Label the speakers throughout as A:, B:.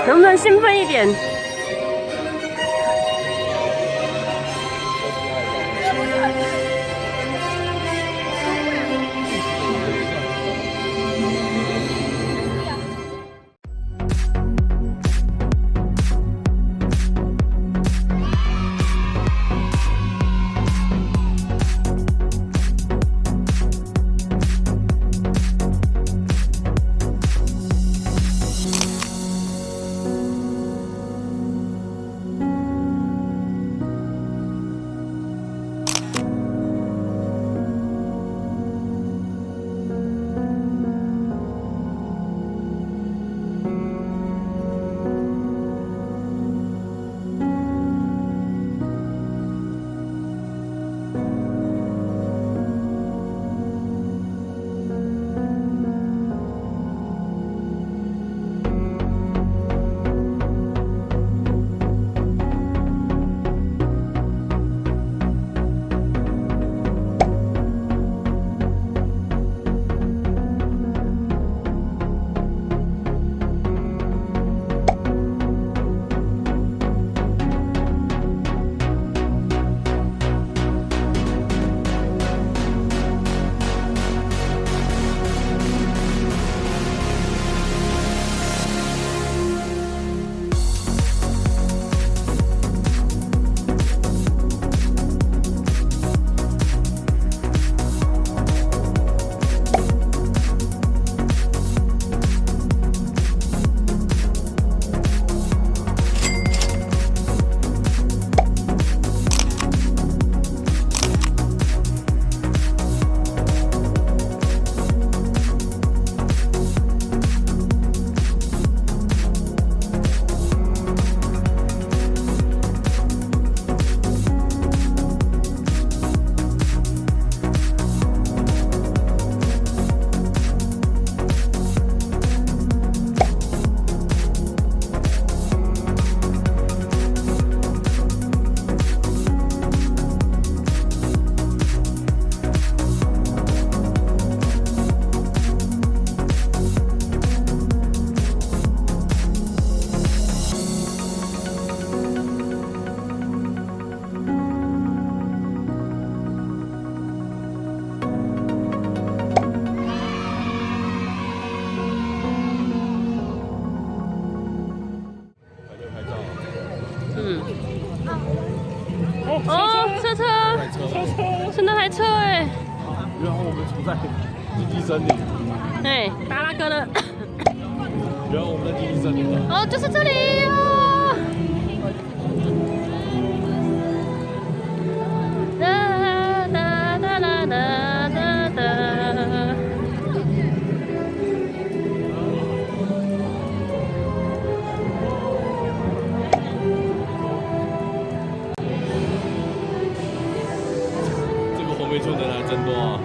A: 能不能兴奋一点？
B: 是那台车哎！
C: 然后我们处在基地森林。
B: 哎，达拉哥的。
C: 然后我们的基地森林。
B: 哦，就是这里哦。哒哒哒哒哒哒哒。
C: 回村的人还真多啊！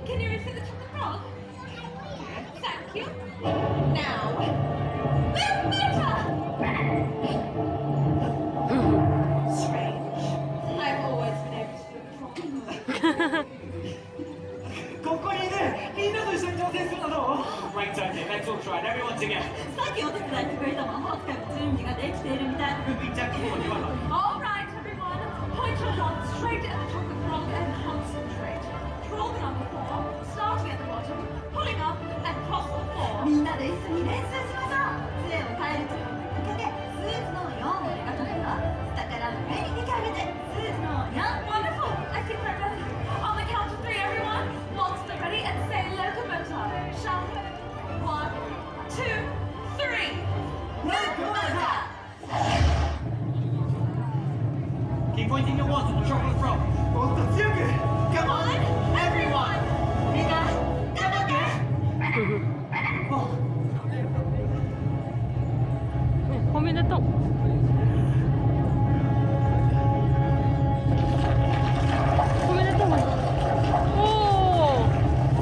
A: Can you refill the chocolate frog? Thank you. Now, live better! Strange. I've always been able to do it.
D: ここにいるみんなと一緒に挑戦するのどう Right time, let's all try it. Everyone together.
A: さっきお手伝いしてくれた魔法使いの準備ができているみたい。
D: Good big jacket for you,
A: All right, everyone. Point your wand straight at the chocolate frog and concentrate. Draw the number 4, starting at the bottom, pulling up and cross the floor. みんなで一緒に練習しましょう。杖を変えると向けてスーツの4を描くのよ。下から上に2回上げてスーツの4。Wonderful. I think we're ready. On the count of 3, everyone. Monster ready and say locomotor. Shall we? 1, 2, 3. Locomotor.
D: Keep pointing your wands at the chocolate frog. もっと強く
A: Come on, everyone. みんな頑張って。
B: 后面在动。后面在动。哦哦。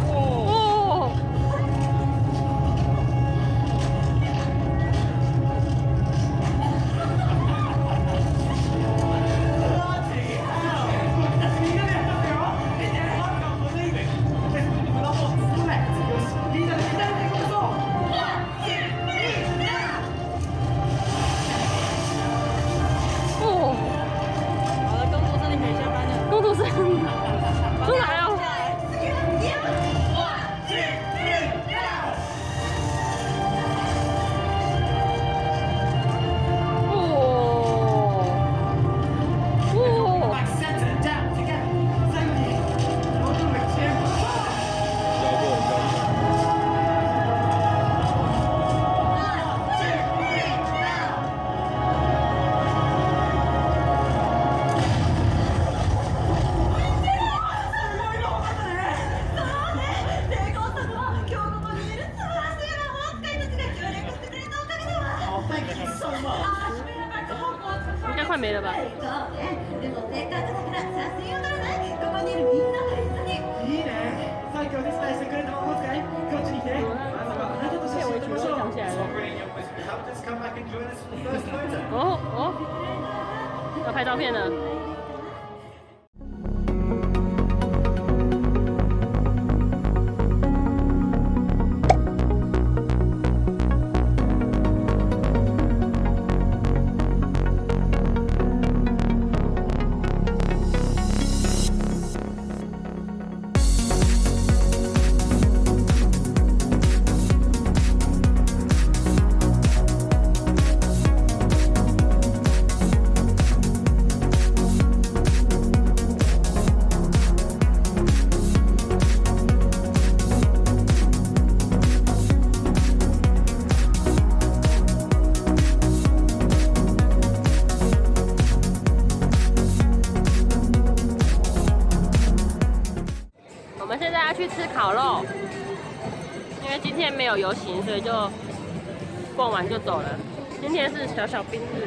D: 私みんなでやったんだよ見て I can't believe it. Let's put the wands left. よしみんなで左手こそ
A: 1, 2, 3, now.
B: 哦。
E: 好了，工作室你可以下班了。
B: 工读生出来哦。
A: 1, 2, 3, now.
B: 哦。哦。
D: Back center and down together. 最後に僕の一円
C: 教过，教过。
A: 1, 2, 3, now. 成功したのは今日ここにいる素晴らしい魔法使いたちが協力してくれたおかげだわ。
D: Oh, thank you so much.
B: 应该快没了吧？
A: そうね。でもせっかくだから写真を撮らない？ここにいるみんなと一緒に。
D: いいね。さっきお手伝いしてくれた魔法使い、こっちに来て。まずはあなたと写真を撮りましょう。
B: 想起来了。
D: Help us come back and join us for the first photo.
B: 哦哦，要拍照片了。我们现在要去吃烤肉，因为今天没有游行，所以就逛完就走了。今天是小小兵日。